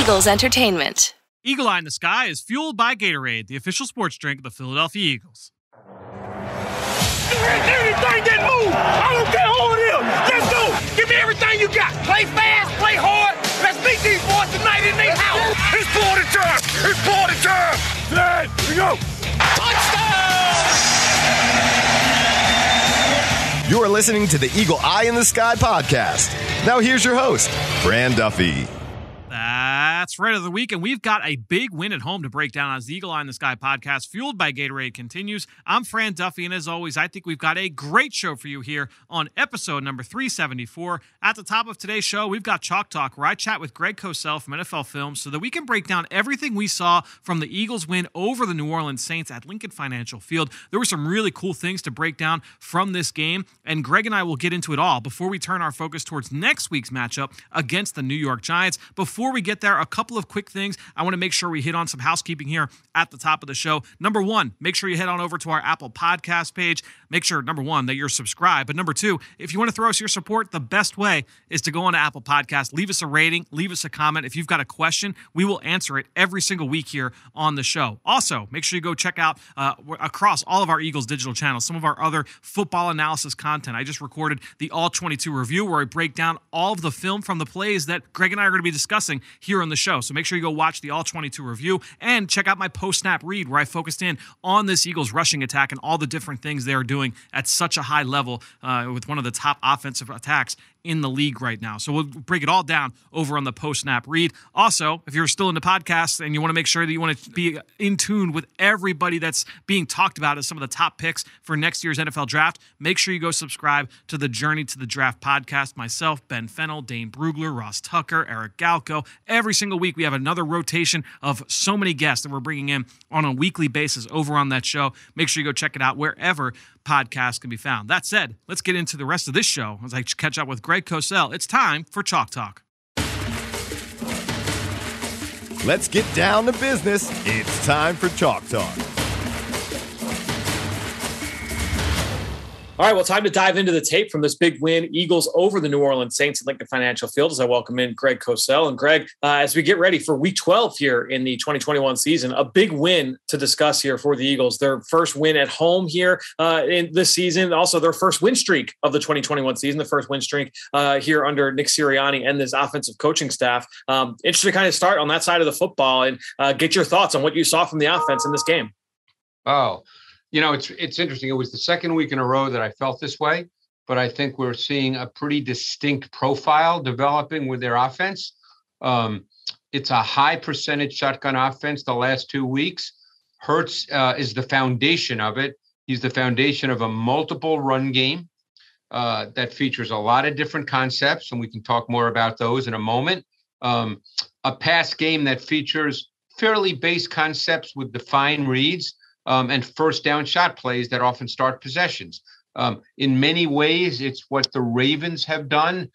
Eagles Entertainment. Eagle Eye in the Sky is fueled by Gatorade, the official sports drink of the Philadelphia Eagles. Anything that moves, I don't care who it is. Let's go. Give me everything you got. Play fast, play hard. Let's beat these boys tonight in their house. It's party time. It's party time. There we go. Touchdown! You are listening to the Eagle Eye in the Sky podcast. Now here's your host, Fran Duffy. That's right of the week, and we've got a big win at home to break down as the Eagle Eye in the Sky podcast, fueled by Gatorade, continues. I'm Fran Duffy, and as always, I think we've got a great show for you here on episode number 374. At the top of today's show, we've got Chalk Talk, where I chat with Greg Cosell from NFL Films so that we can break down everything we saw from the Eagles' win over the New Orleans Saints at Lincoln Financial Field. There were some really cool things to break down from this game, and Greg and I will get into it all before we turn our focus towards next week's matchup against the New York Giants. Before we get there, a couple of quick things. I want to make sure we hit on some housekeeping here at the top of the show. Number one, make sure you head on over to our Apple Podcast page. Make sure, number one, that you're subscribed. But number two, if you want to throw us your support, the best way is to go on to Apple Podcasts, leave us a rating, leave us a comment. If you've got a question, we will answer it every single week here on the show. Also, make sure you go check out across all of our Eagles digital channels, some of our other football analysis content. I just recorded the All 22 review where I break down all of the film from the plays that Greg and I are going to be discussing here on the show. So make sure you go watch the All 22 review and check out my post-snap read where I focused in on this Eagles rushing attack and all the different things they're doing at such a high level with one of the top offensive attacks in the league right now. So we'll break it all down over on the post-snap read. Also, if you're still in the podcast and you want to make sure that you want to be in tune with everybody that's being talked about as some of the top picks for next year's NFL draft, make sure you go subscribe to the Journey to the Draft podcast. Myself, Ben Fennell, Dane Brugler, Ross Tucker, Eric Galco. Every single week we have another rotation of so many guests that we're bringing in on a weekly basis over on that show. Make sure you go check it out wherever podcasts can be found. That said, let's get into the rest of this show as I catch up with Greg Cosell. It's time for Chalk Talk. Let's get down to business. It's time for Chalk Talk. All right, well, time to dive into the tape from this big win, Eagles over the New Orleans Saints at Lincoln Financial Field, as I welcome in Greg Cosell. And Greg, as we get ready for Week 12 here in the 2021 season, a big win to discuss here for the Eagles. Their first win at home here in this season, also their first win streak of the 2021 season, the first win streak here under Nick Sirianni and this offensive coaching staff. Interested to kind of start on that side of the football and get your thoughts on what you saw from the offense in this game. Oh, you know, it's interesting. It was the second week in a row that I felt this way, but I think we're seeing a pretty distinct profile developing with their offense. It's a high percentage shotgun offense the last 2 weeks. Hurts is the foundation of it. He's the foundation of a multiple run game that features a lot of different concepts, and we can talk more about those in a moment. A pass game that features fairly base concepts with defined reads. And first down shot plays that often start possessions. In many ways, it's what the Ravens have done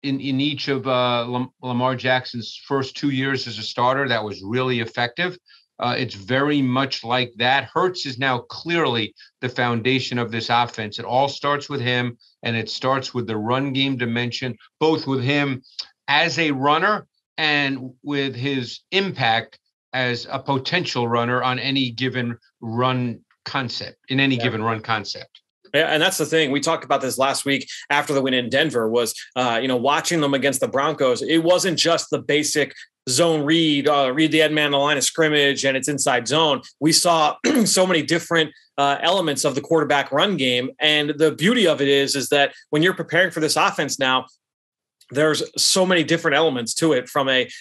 in each of Lamar Jackson's first 2 years as a starter. That was really effective. It's very much like that. Hurts is now clearly the foundation of this offense. It all starts with him, and it starts with the run game dimension, both with him as a runner and with his impact as a potential runner on any given run concept, in any given run concept. Yeah, and that's the thing. We talked about this last week after the win in Denver was, watching them against the Broncos. It wasn't just the basic zone read the end man on the line of scrimmage and it's inside zone. We saw so many different elements of the quarterback run game. And the beauty of it is that when you're preparing for this offense now, there's so many different elements to it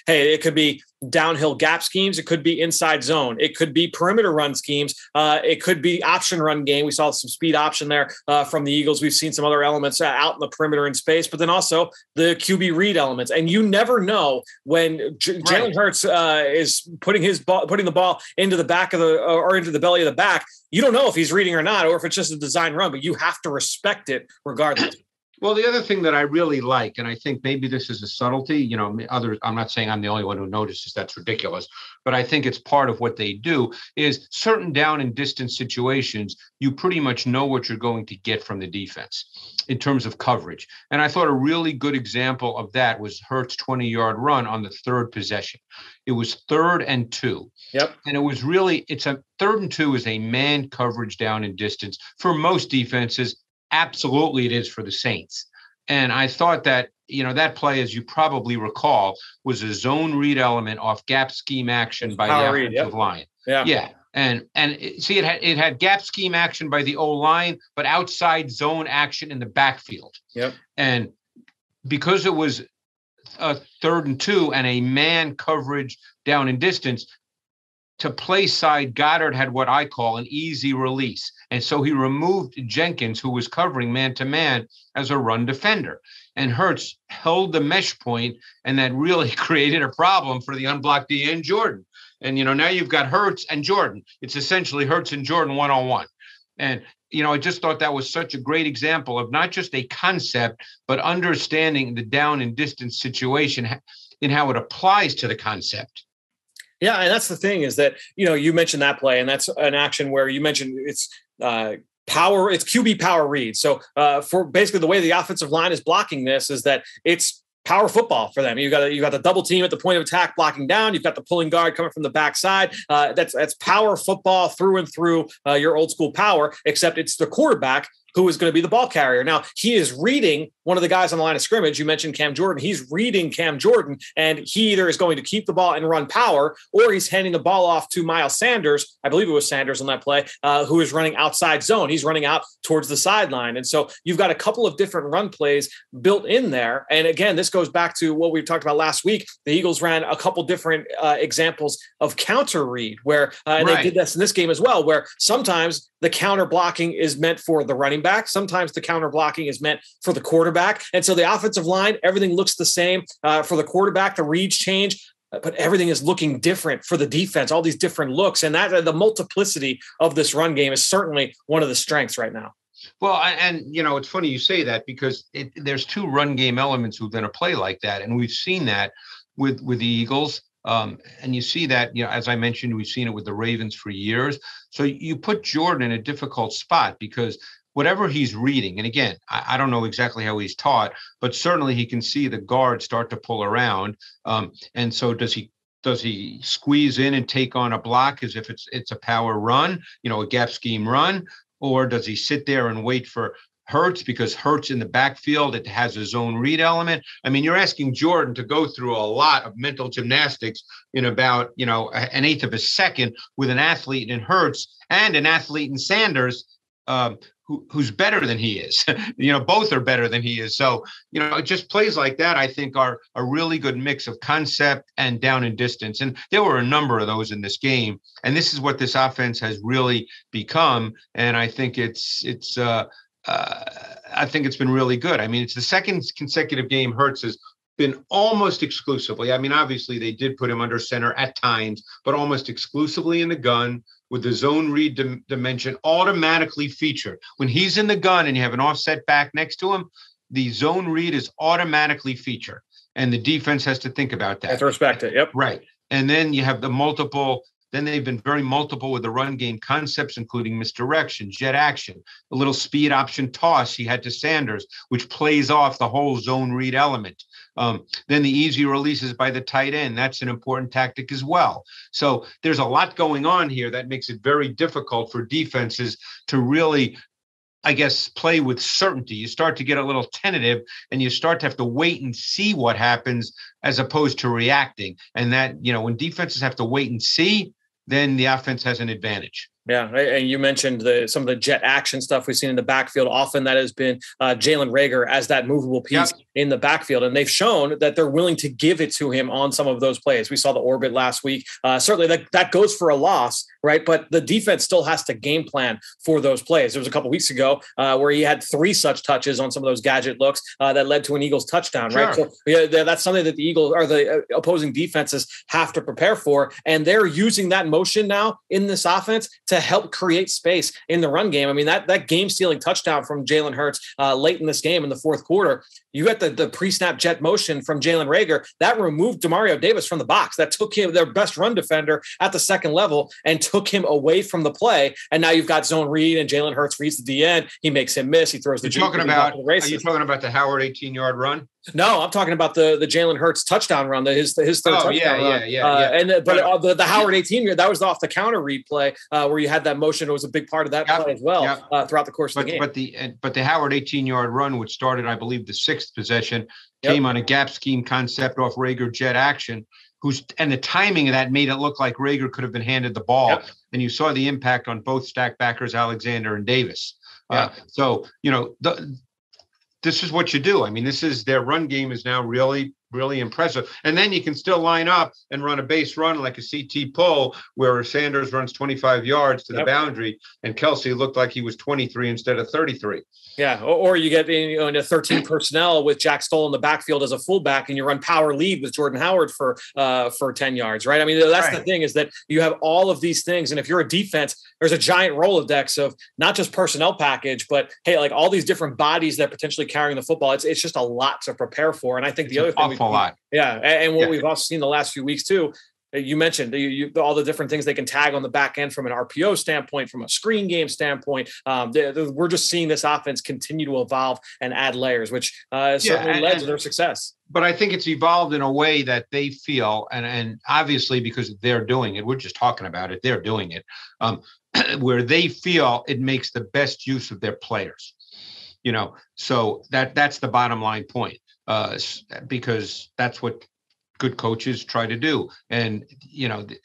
it could be downhill gap schemes. It could be inside zone. It could be perimeter run schemes. It could be option run game. We saw some speed option there from the Eagles. We've seen some other elements out in the perimeter in space, but then also the QB read elements. And you never know when Jalen Hurts is putting the ball into the back of or into the belly of the back. You don't know if he's reading or not, or if it's just a design run, but you have to respect it regardless. Well, the other thing that I really like, and I think maybe this is a subtlety, I'm not saying I'm the only one who notices that's ridiculous, but I think it's part of what they do is certain down and distance situations, you pretty much know what you're going to get from the defense in terms of coverage. And I thought a really good example of that was Hurts' 20-yard run on the third possession. It was 3rd and 2. Yep. And it's a 3rd and 2 is a man coverage down and distance for most defenses. Absolutely, it is for the Saints. And I thought that, that play, as you probably recall, was a zone read element off gap scheme action by the offensive line. Yeah. And see, it had gap scheme action by the O-line, but outside zone action in the backfield. Yep. And because it was a 3rd and 2 and a man coverage down and distance, to play side, Goddard had what I call an easy release. And so he removed Jenkins, who was covering man-to-man as a run defender. And Hurts held the mesh point, and that really created a problem for the unblocked DN and Jordan. And, now you've got Hurts and Jordan. It's essentially Hurts and Jordan one-on-one. And, I just thought that was such a great example of not just a concept, but understanding the down and distance situation in how it applies to the concept. Yeah, and that's the thing is that, you mentioned that play, and that's an action where you mentioned it's power, it's QB power read. So for basically the way the offensive line is blocking this is that it's power football for them. You got the double team at the point of attack blocking down. You've got the pulling guard coming from the backside. That's power football through and through your old school power, except it's the quarterback who is going to be the ball carrier. Now, he is reading one of the guys on the line of scrimmage. You mentioned Cam Jordan. He's reading Cam Jordan, and he either is going to keep the ball and run power, or he's handing the ball off to Miles Sanders. I believe it was Sanders on that play, who is running outside zone. He's running out towards the sideline. And so you've got a couple of different run plays built in there. And again, this goes back to what we talked about last week. The Eagles ran a couple different examples of counter read where, and they did this in this game as well, where sometimes the counter blocking is meant for the running back. Sometimes the counter blocking is meant for the quarterback. And so the offensive line, everything looks the same for the quarterback. The reads change, but everything is looking different for the defense, all these different looks. And that the multiplicity of this run game is certainly one of the strengths right now. Well, and it's funny you say that because there's 2 run game elements within a play like that. And we've seen that with the Eagles. And you see that, as I mentioned, we've seen it with the Ravens for years. So you put Jordan in a difficult spot because whatever he's reading, and again, I don't know exactly how he's taught, but certainly he can see the guard start to pull around. And so does he squeeze in and take on a block as if it's a power run, a gap scheme run, or does he sit there and wait for Hurts because Hurts in the backfield, it has a zone read element? I mean, you're asking Jordan to go through a lot of mental gymnastics in about, an eighth of a second with an athlete in Hurts and an athlete in Sanders, who's better than he is. Both are better than he is. So, just plays like that, I think, are a really good mix of concept and down and distance. And there were a number of those in this game. And this is what this offense has really become. And I think I think it's been really good. I mean, it's the second consecutive game Hurts has been almost exclusively. I mean, obviously they did put him under center at times, but almost exclusively in the gun with the zone read dimension automatically featured. When he's in the gun and you have an offset back next to him, the zone read is automatically featured. And the defense has to think about that. Have to respect it. Yep. Right. And then you have the multiple. Then they've been very multiple with the run game concepts, including misdirection, jet action, a little speed option toss he had to Sanders, which plays off the whole zone read element. Then the easy releases by the tight end. That's an important tactic as well. So there's a lot going on here that makes it very difficult for defenses to really, I guess, play with certainty. You start to get a little tentative and you start to have to wait and see what happens as opposed to reacting. And that, when defenses have to wait and see, then the offense has an advantage. Yeah, and you mentioned some of the jet action stuff we've seen in the backfield. Often that has been Jalen Reagor as that movable piece in the backfield, and they've shown that they're willing to give it to him on some of those plays. We saw the orbit last week. Certainly that goes for a loss, right? But the defense still has to game plan for those plays. There was a couple weeks ago where he had 3 such touches on some of those gadget looks that led to an Eagles touchdown, right? So that's something that the Eagles or the opposing defenses have to prepare for. And they're using that motion now in this offense to help create space in the run game. I mean, that game-stealing touchdown from Jalen Hurts late in this game in the fourth quarter, you got the pre-snap jet motion from Jalen Reagor that removed Demario Davis from the box. That took him, their best run defender at the second level, and took him away from the play. And now you've got zone read, and Jalen Hurts reads the DN. He makes him miss. He throws the. Are you talking about the Howard 18-yard run? No, I'm talking about the Jalen Hurts touchdown run, his third touchdown run. The Howard 18-yard, that was off the counter read play where you had that motion. It was a big part of that play as well throughout the course of the game. But the Howard 18-yard run, which started, I believe, the 6th possession, came on a gap scheme concept off Reagor jet action. And the timing of that made it look like Reagor could have been handed the ball, and you saw the impact on both stack backers, Alexander and Davis. This is what you do. I mean, their run game is now really, really impressive. And then you can still line up and run a base run like a CT pull where Sanders runs 25 yards to the boundary and Kelsey looked like he was 23 instead of 33. Yeah, or you get into 13 personnel with Jack Stoll in the backfield as a fullback, and you run power lead with Jordan Howard for 10 yards, right? I mean, that's the thing, is that you have all of these things, and if you're a defense, there's a giant Rolodex of not just personnel package, but hey, like all these different bodies that potentially carrying the football. It's just a lot to prepare for, and I think the other thing, what we've also seen the last few weeks too. You mentioned all the different things they can tag on the back end from an RPO standpoint, from a screen game standpoint. We're just seeing this offense continue to evolve and add layers, which certainly led to their success. But I think it's evolved in a way that they feel, and obviously because they're doing it, we're just talking about it, they're doing it, where they feel it makes the best use of their players. So that's the bottom line point, because that's what good coaches try to do. And,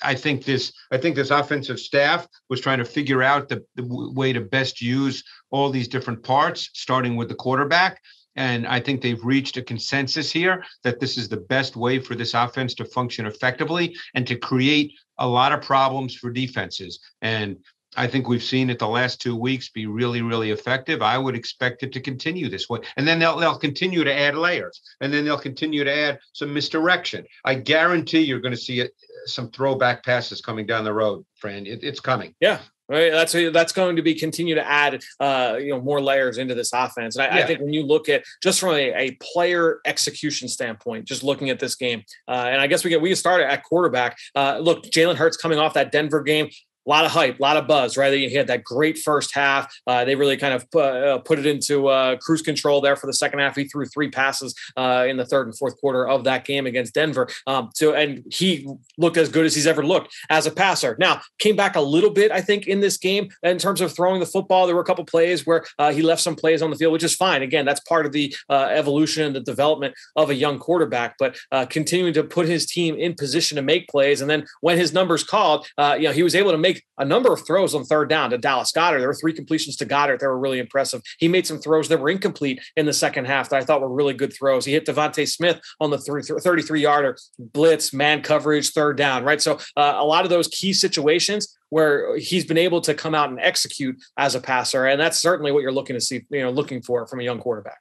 I think this offensive staff was trying to figure out the way to best use all these different parts, starting with the quarterback. And I think they've reached a consensus here that this is the best way for this offense to function effectively and to create a lot of problems for defenses. And I think we've seen it the last 2 weeks be really, really effective. I would expect it to continue this way. And then they'll continue to add layers, and then they'll continue to add some misdirection. I guarantee you're going to see some throwback passes coming down the road, Fran. It's coming. Yeah. Right. That's going to be continue to add, more layers into this offense. And I think when you look at just from a player execution standpoint, just looking at this game, and I guess we can start at quarterback. Look, Jalen Hurts coming off that Denver game. A lot of hype, a lot of buzz, right? He had that great first half. They really kind of put it into cruise control there for the second half. He threw 3 passes in the third and fourth quarter of that game against Denver. And he looked as good as he's ever looked as a passer. Now, came back a little bit, I think, in this game in terms of throwing the football. There were a couple plays where he left some plays on the field, which is fine. Again, that's part of the evolution and the development of a young quarterback, but continuing to put his team in position to make plays. And then when his numbers called, he was able to make a number of throws on third down to Dallas Goedert. There were 3 completions to Goedert that were really impressive. He made some throws that were incomplete in the second half that I thought were really good throws. He hit Devontae Smith on the 33-yarder blitz, man coverage, third down, right? So a lot of those key situations where he's been able to come out and execute as a passer. And that's certainly what you're looking to see, looking for from a young quarterback.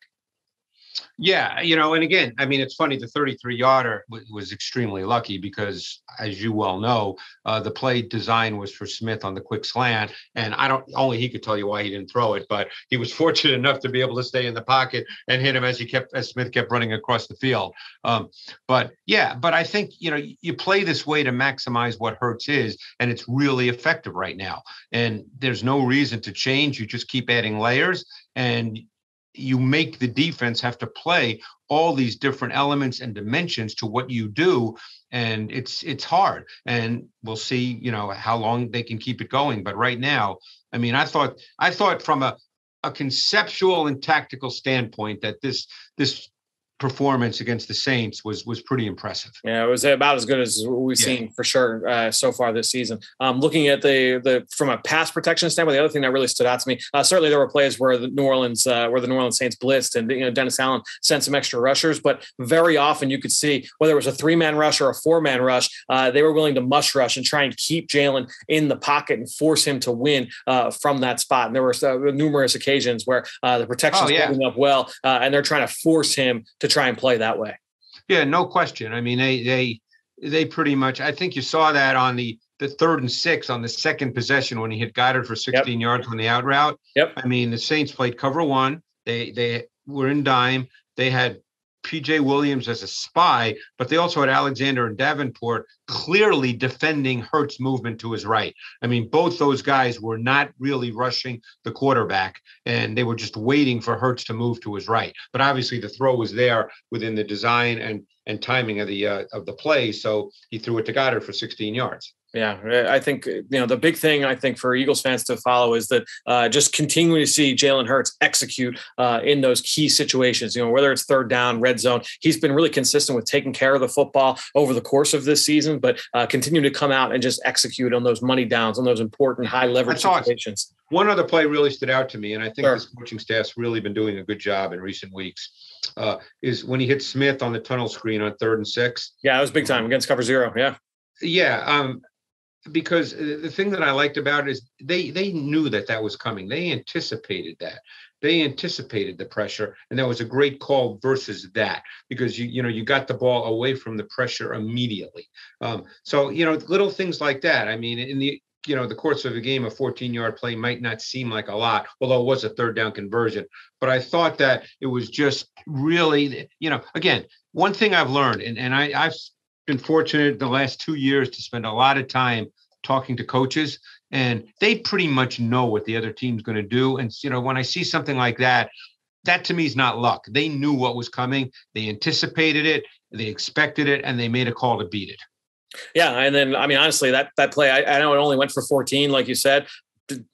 Yeah, and again, I mean, it's funny, the 33-yarder was extremely lucky because, as you well know, the play design was for Smith on the quick slant, and only he could tell you why he didn't throw it, but he was fortunate enough to be able to stay in the pocket and hit him as Smith kept running across the field. But I think, you play this way to maximize what Hurts is, and it's really effective right now. And there's no reason to change. You just keep adding layers, and you make the defense have to play all these different elements and dimensions to what you do. And it's hard. And we'll see, how long they can keep it going. But right now, I mean, I thought from a conceptual and tactical standpoint that this performance against the Saints was pretty impressive. Yeah, it was about as good as we've seen for sure so far this season. Looking at the from a pass protection standpoint, the other thing that really stood out to me, certainly there were plays where the New Orleans Saints blitzed and Dennis Allen sent some extra rushers, but very often you could see whether it was a 3-man rush or a 4-man rush, they were willing to mush rush and try and keep Jalen in the pocket and force him to win from that spot. And there were numerous occasions where the protection's holding up well, and they're trying to force him to try and play that way. Yeah, no question. I mean, they pretty much, I think you saw that on the 3rd and 6 on the second possession when he hit Goddard for 16 yards on the out route. Yep. I mean, the Saints played cover 1. They were in dime. They had PJ Williams as a spy, but they also had Alexander and Davenport clearly defending Hurts' movement to his right. I mean, both those guys were not really rushing the quarterback, and they were just waiting for Hurts to move to his right. But obviously the throw was there within the design and timing of the play, so he threw it to Goddard for 16 yards. Yeah, I think, the big thing I think for Eagles fans to follow is that just continuing to see Jalen Hurts execute in those key situations, whether it's third down, red zone. He's been really consistent with taking care of the football over the course of this season, but continuing to come out and just execute on those money downs, on those important high leverage situations. One other play really stood out to me, and I think this coaching staff's really been doing a good job in recent weeks, is when he hit Smith on the tunnel screen on 3rd and 6. Yeah, that was big time against cover 0. Yeah. Yeah. Because the thing that I liked about it is they knew that was coming. They anticipated that. They anticipated the pressure, and that was a great call versus that, because you got the ball away from the pressure immediately. So little things like that. I mean, in the course of a game, a 14-yard play might not seem like a lot, although it was a 3rd down conversion. But I thought that it was just really, again, one thing I've learned, and I've been fortunate the last 2 years to spend a lot of time talking to coaches, and they pretty much know what the other team's going to do. And, when I see something like that to me is not luck. They knew what was coming. They anticipated it. They expected it, and they made a call to beat it. Yeah. And then, I mean, honestly, that play, I know it only went for 14, like you said.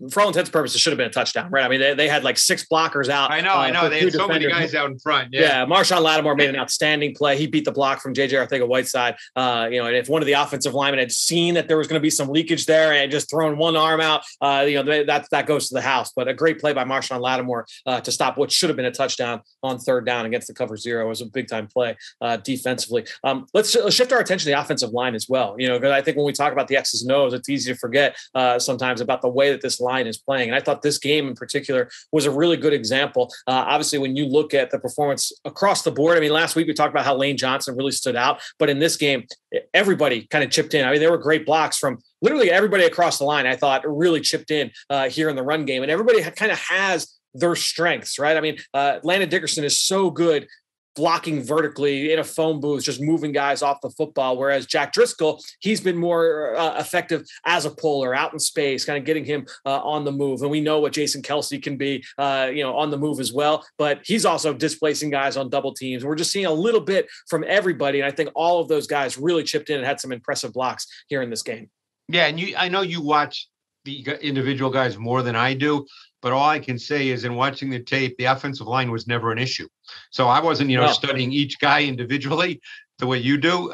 For all intents and purposes, should have been a touchdown, right? I mean, they had like 6 blockers out. I know. They had so many guys out in front. Yeah. Marshawn Lattimore made an outstanding play. He beat the block from J.J. Arcega-Whiteside. And if one of the offensive linemen had seen that there was going to be some leakage there and just thrown one arm out, that goes to the house. But a great play by Marshawn Lattimore to stop what should have been a touchdown on 3rd down against the cover 0. It was a big time play defensively. Let's shift our attention to the offensive line as well. Because I think when we talk about the X's and O's, it's easy to forget sometimes about the way that this line is playing. And I thought this game in particular was a really good example. Obviously, when you look at the performance across the board, I mean, last week we talked about how Lane Johnson really stood out, but in this game, everybody kind of chipped in. I mean, there were great blocks from literally everybody across the line. I thought really chipped in here in the run game, and everybody kind of has their strengths, right? I mean, Landon Dickerson is so good blocking vertically in a phone booth, just moving guys off the football. Whereas Jack Driscoll, he's been more effective as a puller out in space, kind of getting him on the move. And we know what Jason Kelsey can be, on the move as well, but he's also displacing guys on double teams. We're just seeing a little bit from everybody. And I think all of those guys really chipped in and had some impressive blocks here in this game. Yeah. And I know you watch the individual guys more than I do, but all I can say is in watching the tape, the offensive line was never an issue. So I wasn't, studying each guy individually the way you do.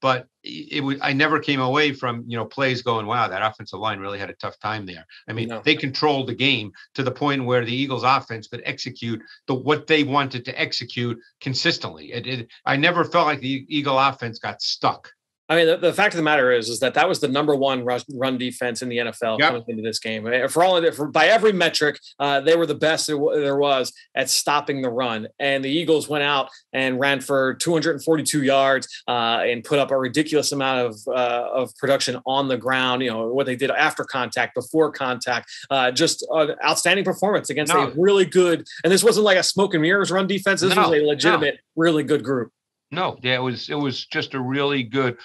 But I never came away from, plays going, wow, that offensive line really had a tough time there. I mean, They controlled the game to the point where the Eagles offense could execute what they wanted to execute consistently. I never felt like the Eagle offense got stuck. I mean, the fact of the matter is that was the number one run defense in the NFL coming into this game. I mean, by every metric, they were the best there was at stopping the run. And the Eagles went out and ran for 242 yards and put up a ridiculous amount of production on the ground. What they did after contact, before contact, just an outstanding performance against a really good. And this wasn't like a smoke and mirrors run defense. This was a legitimate, really good group. No, yeah, it was just a really good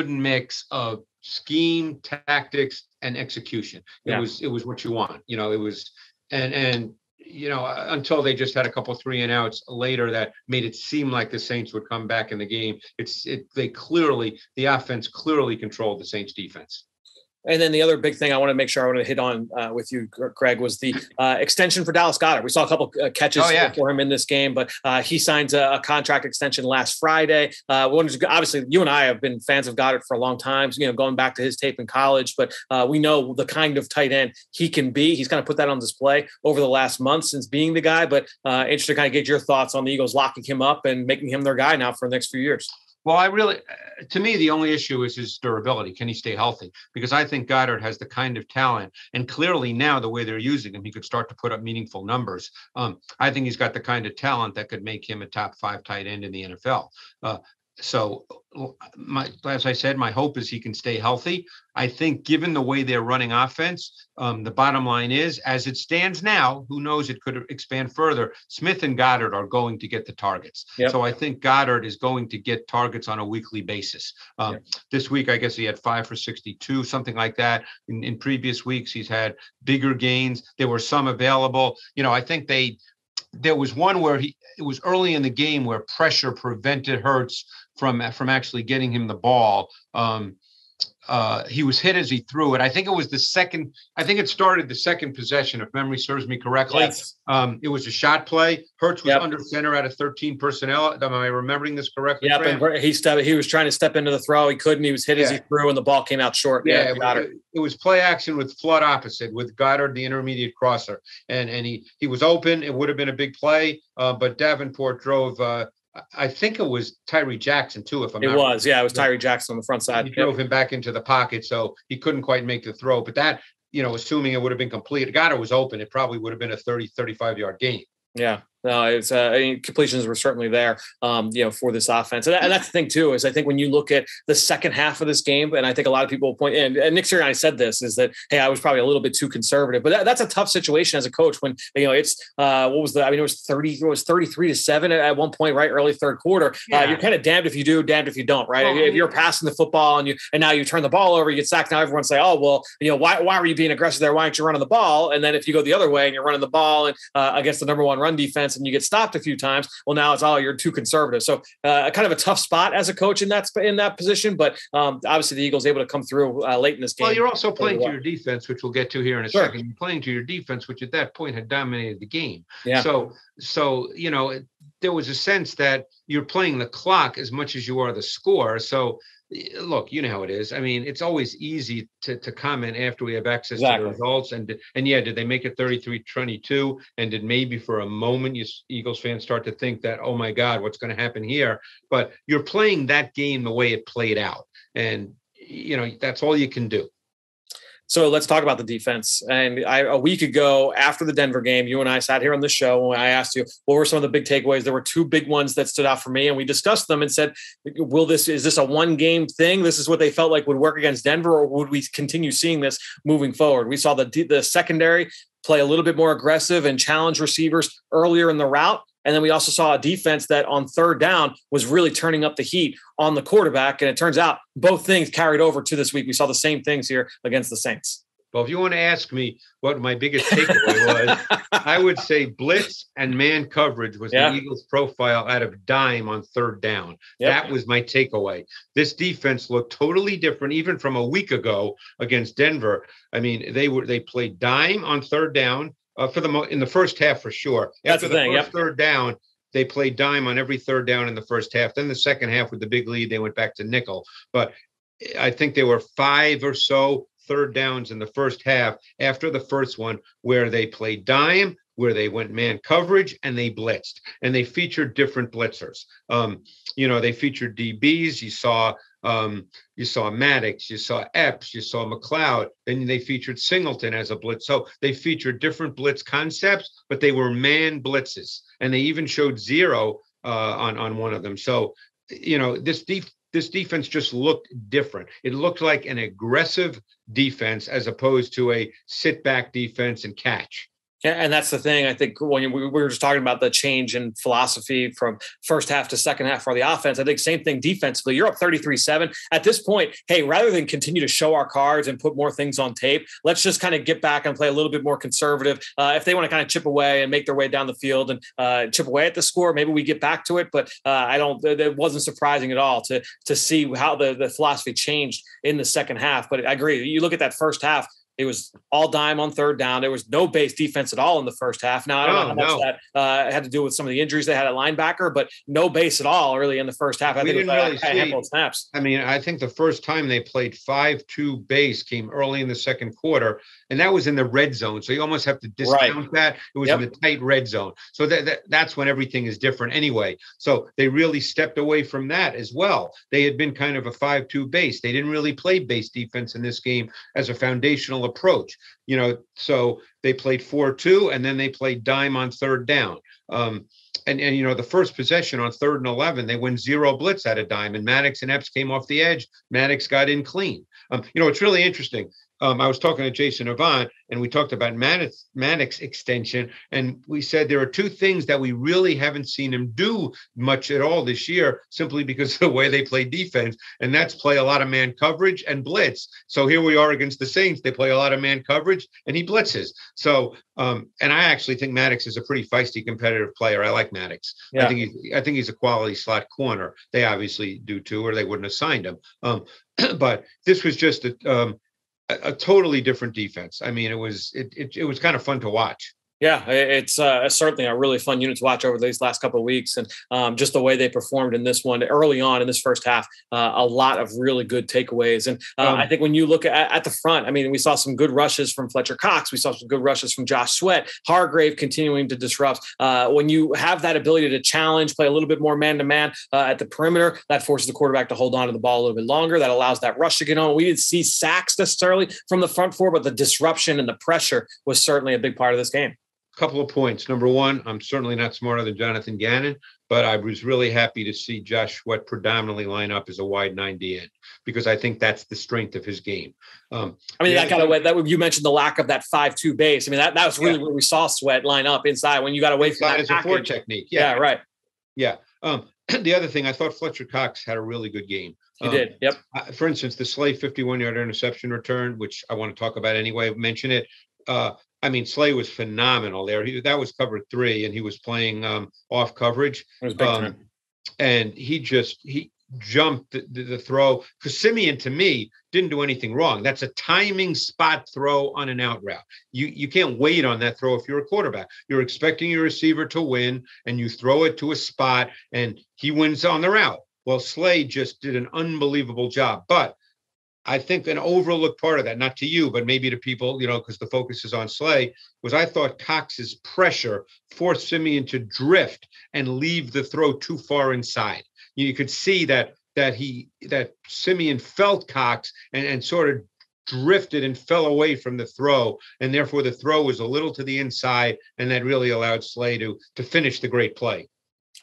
mix of scheme, tactics, and execution. It was what you want. It was, and until they just had a couple 3 and outs later that made it seem like the Saints would come back in the game. The offense clearly controlled the Saints defense. And then the other big thing I want to hit on with you, Craig, was the extension for Dallas Goedert. We saw a couple catches for him in this game, but he signs a contract extension last Friday. Obviously, you and I have been fans of Goedert for a long time, going back to his tape in college, but we know the kind of tight end he can be. He's kind of put that on display over the last month since being the guy, but interested to kind of get your thoughts on the Eagles locking him up and making him their guy now for the next few years. Well, to me, the only issue is his durability. Can he stay healthy? Because I think Goddard has the kind of talent, and clearly now the way they're using him, he could start to put up meaningful numbers. I think he's got the kind of talent that could make him a top 5 tight end in the NFL. So, as I said, my hope is he can stay healthy. I think given the way they're running offense, the bottom line is, as it stands now, who knows, it could expand further. Smith and Goddard are going to get the targets. Yep. So I think Goddard is going to get targets on a weekly basis. This week, I guess he had 5 for 62, something like that. In previous weeks, he's had bigger gains. There were some available. I think there was one where it was early in the game where pressure prevented Hurts from actually getting him the ball. He was hit as he threw it. I think it started the second possession, if memory serves me correctly. Yes. It was a shot play. Hurts was under center out of 13 personnel. Am I remembering this correctly? Yeah, and he was trying to step into the throw. He couldn't. He was hit as he threw, and the ball came out short. It was play action with flood opposite, with Goddard, the intermediate crosser. And he was open. It would have been a big play, but Davenport drove I think it was Tyree Jackson too. It was Tyree Jackson on the front side. He drove him back into the pocket, so he couldn't quite make the throw. But that, assuming it would have been complete, Goddard was open, it probably would have been a 35-yard gain. Yeah. No, it's completions were certainly there, for this offense. And that's the thing too, is I think when you look at the second half of this game, and I think a lot of people point, and Nick Sirianni said this, is that, hey, I was probably a little bit too conservative, but that's a tough situation as a coach when, it's, it was 33-7 at one point, right? Early third quarter. You're kind of damned if you do, damned if you don't, right? If you're passing the football and now you turn the ball over, you get sacked. Now everyone say, oh, well, why were you being aggressive there? Why aren't you running the ball? And then if you go the other way and you're running the ball and against the number 1 run defense, and you get stopped a few times, well, now it's you're too conservative. So kind of a tough spot as a coach in that position. But obviously the Eagles able to come through late in this game. Well, you're also playing to your defense, which we'll get to here in a second. You're playing to your defense, which at that point had dominated the game. Yeah. So there was a sense that you're playing the clock as much as you are the score. So look, you know how it is. I mean, it's always easy to comment after we have access to the results. And did they make it 33-22? And did maybe for a moment Eagles fans start to think that, oh my God, what's going to happen here? But you're playing that game the way it played out. And, that's all you can do. So let's talk about the defense. And a week ago, after the Denver game, you and I sat here on the show and I asked you, what were some of the big takeaways? There were 2 big ones that stood out for me, and we discussed them and said, is this a one-game thing? This is what they felt like would work against Denver, or would we continue seeing this moving forward? We saw the secondary play a little bit more aggressive and challenge receivers earlier in the route. And then we also saw a defense that on third down was really turning up the heat on the quarterback. And it turns out both things carried over to this week. We saw the same things here against the Saints. Well, if you want to ask me what my biggest takeaway was, I would say blitz and man coverage was the Eagles' profile out of dime on third down. That was my takeaway. This defense looked totally different, even from a week ago against Denver. I mean, they played dime on third down in the first half for sure. That's the thing. Third down, they played dime on every third down in the first half. Then the second half with the big lead, they went back to nickel. But I think there were 5 or so third downs in the first half after the first one where they played dime, where they went man coverage, and they blitzed. And they featured different blitzers. They featured DBs. You saw Maddox, you saw Epps, you saw McLeod, and they featured Singleton as a blitz. So they featured different blitz concepts, but they were man blitzes. And they even showed 0 on one of them. So, this defense just looked different. It looked like an aggressive defense as opposed to a sit back defense and catch. Yeah, and that's the thing. I think when we were just talking about the change in philosophy from first half to second half for the offense, I think same thing defensively. You're up 33-7. At this point, hey, rather than continue to show our cards and put more things on tape, let's just kind of get back and play a little bit more conservative. If they want to kind of chip away and make their way down the field and chip away at the score, maybe we get back to it. But it wasn't surprising at all to see how the philosophy changed in the second half. But I agree. You look at that first half, it was all dime on third down. There was no base defense at all in the first half. Now, I don't know how much that had to do with some of the injuries they had at linebacker, but no base at all early in the first half. I think it was really a handful of snaps. I mean, I think the first time they played 5-2 base came early in the second quarter, and that was in the red zone. So you almost have to discount that. It was in the tight red zone. So that's when everything is different anyway. So they really stepped away from that as well. They had been kind of a 5-2 base. They didn't really play base defense in this game as a foundational approach, so they played 4-2 and then they played dime on third down. And the first possession on 3rd and 11, they went 0 blitz at a dime, and Maddox and Epps came off the edge. Maddox got in clean. It's really interesting. I was talking to Jason Avant, and we talked about Maddox extension, and we said there are two things that we really haven't seen him do much at all this year, simply because of the way they play defense, and that's play a lot of man coverage and blitz. So here we are against the Saints. They play a lot of man coverage, and he blitzes. So, and I actually think Maddox is a pretty feisty, competitive player. I like Maddox. Yeah. I think he's a quality slot corner. They obviously do too, or they wouldn't have signed him. But this was just a totally different defense. I mean, it was kind of fun to watch. Yeah, it's certainly a really fun unit to watch over these last couple of weeks, and just the way they performed in this one early on in this first half, a lot of really good takeaways. And I think when you look at the front, I mean, we saw some good rushes from Fletcher Cox. We saw some good rushes from Josh Sweat, Hargrave continuing to disrupt. When you have that ability to challenge, play a little bit more man-to-man at the perimeter, that forces the quarterback to hold on to the ball a little bit longer. That allows that rush to get on. We didn't see sacks necessarily from the front four, but the disruption and the pressure was certainly a big part of this game. Couple of points. Number one, I'm certainly not smarter than Jonathan Gannon, but I was really happy to see Josh Sweat predominantly line up as a wide 90 end, because I think that's the strength of his game. That got away. That you mentioned the lack of that 5-2 base. I mean, that was really where we saw Sweat line up inside when you got away from that. It's a 4 technique. Yeah, right. Yeah. The other thing, I thought Fletcher Cox had a really good game. He did. Yep. For instance, the Slay 51-yard interception return, which I want to talk about anyway, mention it. Slay was phenomenal there. That was cover 3, and he was playing off coverage. It was big time. And he jumped the throw, because Simeon, to me, didn't do anything wrong. That's a timing spot throw on an out route. You can't wait on that throw if you're a quarterback. You're expecting your receiver to win, and you throw it to a spot, and he wins on the route. Well, Slay just did an unbelievable job. But I think an overlooked part of that, not to you, but maybe to people, because the focus is on Slay, was I thought Cox's pressure forced Simeon to drift and leave the throw too far inside. You could see that Simeon felt Cox and sort of drifted and fell away from the throw, and therefore the throw was a little to the inside, and that really allowed Slay to finish the great play.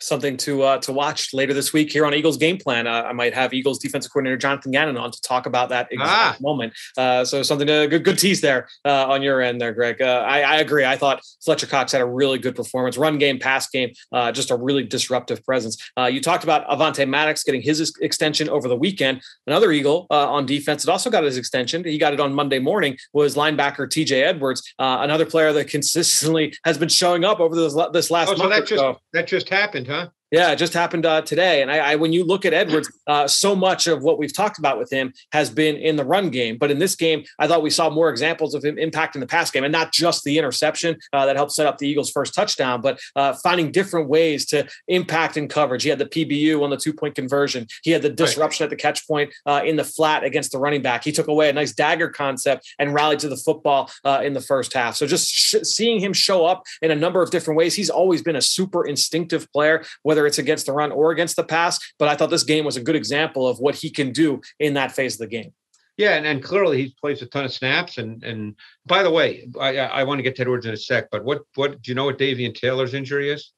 Something to watch later this week here on Eagles Game Plan. I might have Eagles defensive coordinator Jonathan Gannon on to talk about that exact moment. So something good tease there on your end there, Greg. I agree. I thought Fletcher Cox had a really good performance, run game, pass game, just a really disruptive presence. You talked about Avonte Maddox getting his extension over the weekend. Another Eagle on defense that also got his extension. He got it on Monday morning, was linebacker TJ Edwards, another player that consistently has been showing up over this last month. So that just happened, huh? Yeah, it just happened today. And I when you look at Edwards, so much of what we've talked about with him has been in the run game. But in this game, I thought we saw more examples of him impacting the pass game, and not just the interception that helped set up the Eagles' first touchdown, but finding different ways to impact in coverage. He had the PBU on the 2-point conversion. He had the disruption at the catch point in the flat against the running back. He took away a nice dagger concept and rallied to the football in the first half. So just seeing him show up in a number of different ways. He's always been a super instinctive player, whether it's against the run or against the pass. But I thought this game was a good example of what he can do in that phase of the game. Yeah, and clearly he plays a ton of snaps. And by the way, I want to get to Edwards in a sec, but what do you know what Davian Taylor's injury is?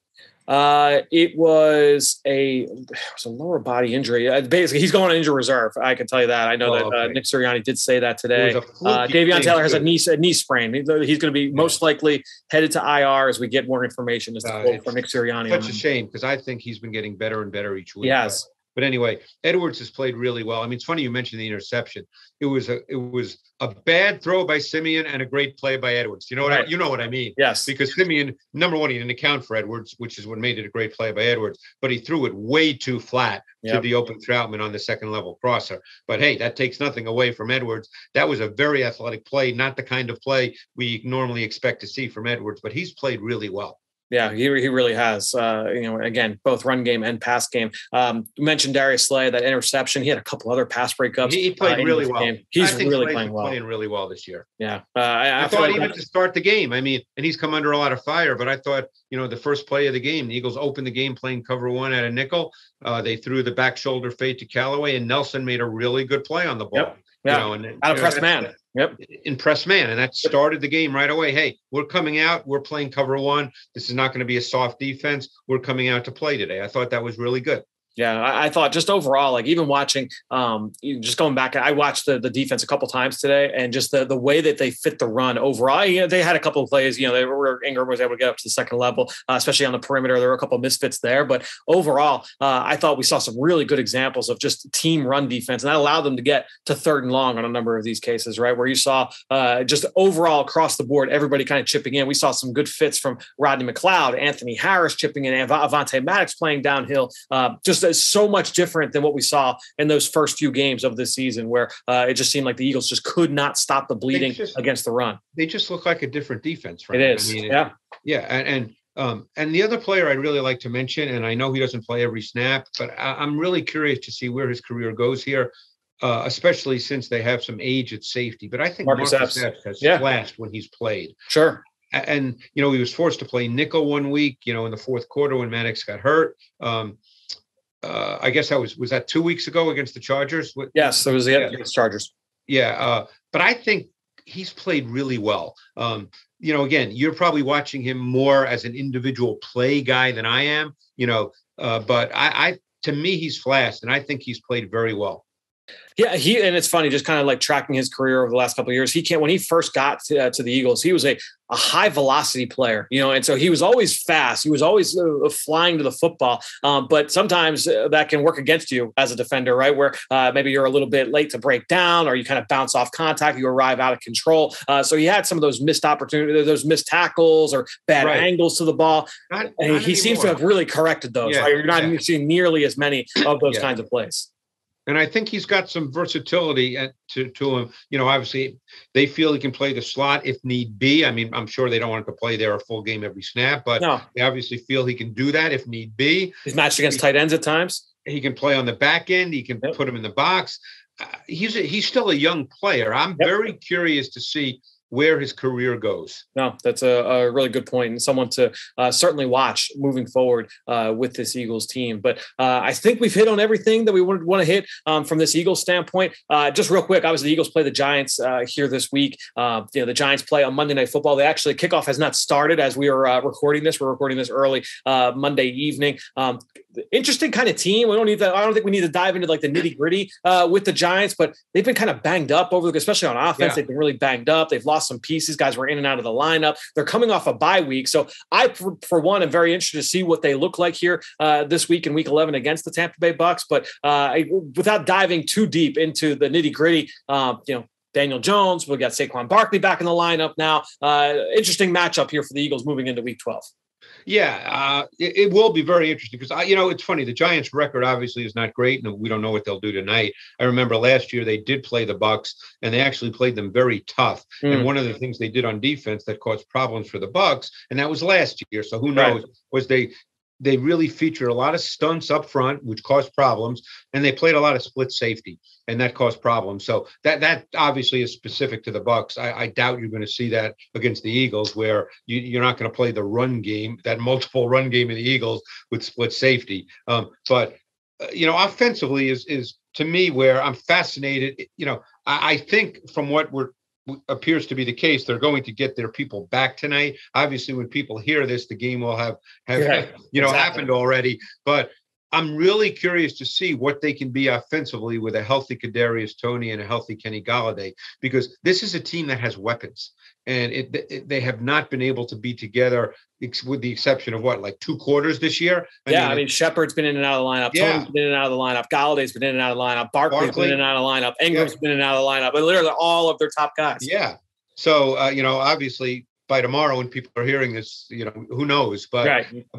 It was a lower body injury. Basically, he's going on injury reserve. I can tell you that. I know that Nick Sirianni did say that today. Davion Taylor has a knee sprain. He's going to be most likely headed to IR as we get more information. As the quote from Nick Sirianni. Such a shame because I think he's been getting better and better each week. Yes. But anyway, Edwards has played really well. I mean, it's funny you mentioned the interception. It was a bad throw by Simeon and a great play by Edwards. You know what you know what I mean? Yes. Because Simeon, number one, he didn't account for Edwards, which is what made it a great play by Edwards. But he threw it way too flat to the open Troutman on the second level crosser. But hey, that takes nothing away from Edwards. That was a very athletic play, not the kind of play we normally expect to see from Edwards. But he's played really well. Yeah, he really has. Again, both run game and pass game. You mentioned Darius Slay, that interception. He had a couple other pass breakups. He played really well. Game. He's really playing well this year. Yeah, I thought even to start the game. I mean, and he's come under a lot of fire. But I thought, the first play of the game, the Eagles opened the game playing cover one at a nickel. They threw the back shoulder fade to Callaway, and Nelson made a really good play on the ball. Yep. Yeah, out of press man. Yep. In press man. And that started the game right away. Hey, we're coming out. We're playing cover one. This is not going to be a soft defense. We're coming out to play today. I thought that was really good. Yeah, I thought just overall, like even watching, just going back, I watched the defense a couple times today, and just the way that they fit the run overall. They had a couple of plays, Ingram was able to get up to the second level, especially on the perimeter. There were a couple of misfits there, but overall, I thought we saw some really good examples of just team run defense, and that allowed them to get to third and long on a number of these cases, right? Where you saw just overall across the board, everybody kind of chipping in. We saw some good fits from Rodney McLeod, Anthony Harris chipping in, Avonte Maddox playing downhill, just so much different than what we saw in those first few games of this season, where it just seemed like the Eagles just could not stop the bleeding against the run. They just look like a different defense. Right? It is. And the other player I'd really like to mention, and I know he doesn't play every snap, but I'm really curious to see where his career goes here, especially since they have some age at safety. But I think Marcus Epps has flashed when he's played. Sure. And, he was forced to play nickel one week, in the fourth quarter when Maddox got hurt. I guess was that 2 weeks ago against the Chargers? Yes, it was against Chargers. Yeah. But I think he's played really well. Again, you're probably watching him more as an individual play guy than I am, but to me, he's flashed, and I think he's played very well. Yeah, and it's funny, just kind of like tracking his career over the last couple of years. When he first got to the Eagles, he was a high velocity player, and so he was always fast. He was always flying to the football. But sometimes that can work against you as a defender, right? Where maybe you're a little bit late to break down, or you kind of bounce off contact, you arrive out of control. So he had some of those missed opportunities, those missed tackles or bad angles to the ball. He seems to have really corrected those. Right? You're not seeing nearly as many of those kinds of plays. And I think he's got some versatility to him. Obviously, they feel he can play the slot if need be. I mean, I'm sure they don't want him to play there a full game every snap, but they obviously feel he can do that if need be. He's matched against tight ends at times. He can play on the back end. He can put him in the box. He's still a young player. I'm very curious to see where his career goes. No, that's a really good point, and someone to certainly watch moving forward with this Eagles team. But I think we've hit on everything that we want to hit from this Eagles standpoint. Just real quick, obviously the Eagles play the Giants here this week. The Giants play on Monday Night Football. Kickoff has not started as we are recording this. We're recording this early Monday evening. Interesting kind of team. I don't think we need to dive into like the nitty gritty with the Giants, but they've been kind of banged up especially on offense. They've been really banged up. They've lost some pieces. Guys were in and out of the lineup. They're coming off a bye week. So I, for one, am very interested to see what they look like here this week in week 11 against the Tampa Bay Bucks. But without diving too deep into the nitty gritty, Daniel Jones, we got Saquon Barkley back in the lineup now. Interesting matchup here for the Eagles moving into week 12. Yeah, it will be very interesting because, it's funny. The Giants' record obviously is not great, and we don't know what they'll do tonight. I remember last year they did play the Bucs, and they actually played them very tough. And one of the things they did on defense that caused problems for the Bucs, and that was last year. So who knows? Was they really featured a lot of stunts up front, which caused problems, and they played a lot of split safety, and that caused problems. So that obviously is specific to the Bucs. I doubt you're going to see that against the Eagles, where you're not going to play the run game, that multiple run game of the Eagles with split safety. But offensively is to me where I'm fascinated. I think from what appears to be the case, they're going to get their people back tonight. Obviously, when people hear this, the game will have happened already. But I'm really curious to see what they can be offensively with a healthy Kadarius Toney and a healthy Kenny Golladay, because this is a team that has weapons, and they have not been able to be together, with the exception of like 2 quarters this year. I mean, Shepard's been in and out of the lineup. Yeah. Tony's been in and out of the lineup. Galladay's been in and out of the lineup. Barkley's been in and out of the lineup. Ingram's been in and out of the lineup. But literally all of their top guys. Yeah. So, obviously, by tomorrow when people are hearing this, who knows? But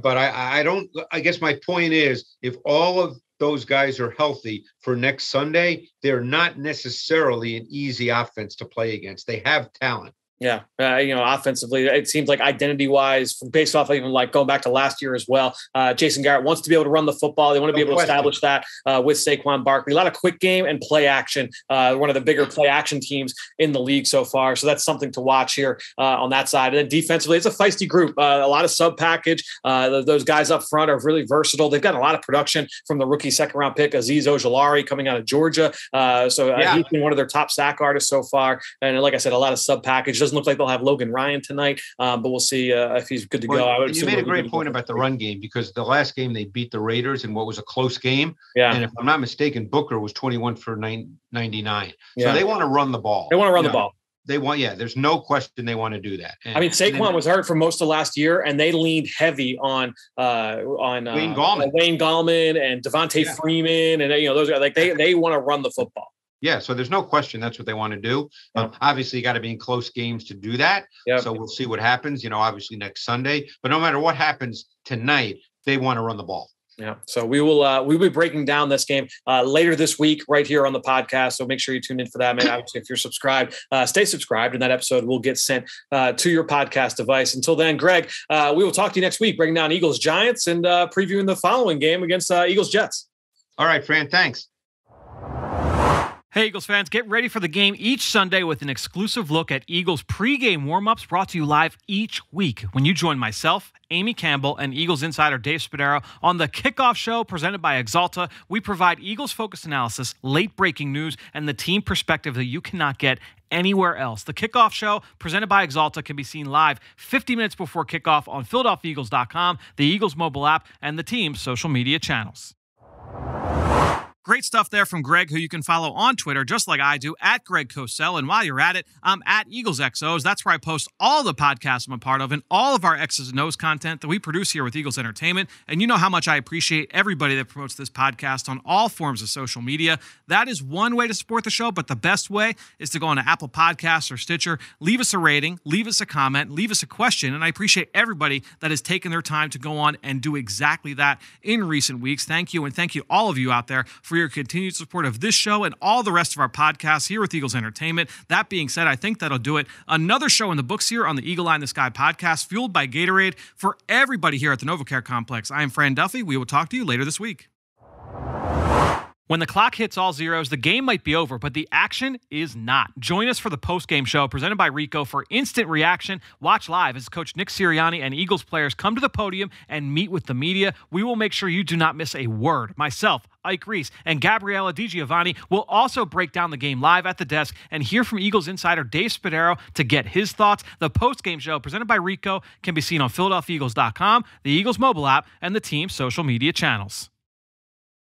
I guess my point is, if all of those guys are healthy for next Sunday, they're not necessarily an easy offense to play against. They have talent. Yeah. Offensively, it seems like identity-wise, based off even like going back to last year as well, Jason Garrett wants to be able to run the football. They want to be able to establish that with Saquon Barkley. A lot of quick game and play action. One of the bigger play action teams in the league so far. So that's something to watch here on that side. And then defensively, it's a feisty group. A lot of sub package. Those guys up front are really versatile. They've got a lot of production from the rookie second-round pick, Azeez Ojulari, coming out of Georgia. He's been one of their top sack artists so far. And like I said, a lot of sub package. Doesn't look like they'll have Logan Ryan tonight, but we'll see if he's good to go. You made a great point about the run game, because the last game they beat the Raiders in what was a close game. Yeah. And if I'm not mistaken, Booker was 21 for 99. So they want to run the ball. They want to run the ball. They want, there's no question they want to do that. And, Saquon was hurt for most of last year, and they leaned heavy on Wayne Gallman and Devontae Freeman, and those guys. Like they want to run the football. Yeah, so there's no question that's what they want to do. Obviously, you got to be in close games to do that. Yep. So we'll see what happens, obviously next Sunday. But no matter what happens tonight, they want to run the ball. Yeah. So we'll be breaking down this game later this week right here on the podcast. So make sure you tune in for that, man. Obviously, if you're subscribed, stay subscribed, and that episode will get sent to your podcast device. Until then, Greg, we will talk to you next week, breaking down Eagles-Giants and previewing the following game against Eagles-Jets. All right, Fran, thanks. Hey, Eagles fans, get ready for the game each Sunday with an exclusive look at Eagles pregame warm-ups brought to you live each week when you join myself, Amy Campbell, and Eagles insider Dave Spadaro on the Kickoff Show presented by Exalta. We provide Eagles-focused analysis, late-breaking news, and the team perspective that you cannot get anywhere else. The Kickoff Show presented by Exalta can be seen live 50 minutes before kickoff on PhiladelphiaEagles.com, the Eagles mobile app, and the team's social media channels. Great stuff there from Greg, who you can follow on Twitter, just like I do, at Greg Cosell. And while you're at it, I'm at EaglesXOs. That's where I post all the podcasts I'm a part of and all of our X's and O's content that we produce here with Eagles Entertainment. And you know how much I appreciate everybody that promotes this podcast on all forms of social media. That is one way to support the show, but the best way is to go on to Apple Podcasts or Stitcher, leave us a rating, leave us a comment, leave us a question. And I appreciate everybody that has taken their time to go on and do exactly that in recent weeks. Thank you, and thank you all of you out there for your continued support of this show and all the rest of our podcasts here with Eagles Entertainment. That being said, I think that'll do it. Another show in the books here on the Eagle Eye in the Sky podcast, fueled by Gatorade. For everybody here at the NovaCare Complex, I am Fran Duffy. We will talk to you later this week. When the clock hits all zeros, the game might be over, but the action is not. Join us for the post-game show presented by Rico for instant reaction. Watch live as Coach Nick Sirianni and Eagles players come to the podium and meet with the media. We will make sure you do not miss a word. Myself, Ike Reese, and Gabriella DiGiovanni will also break down the game live at the desk and hear from Eagles insider Dave Spadaro to get his thoughts. The post-game show presented by Rico can be seen on PhiladelphiaEagles.com, the Eagles mobile app, and the team's social media channels.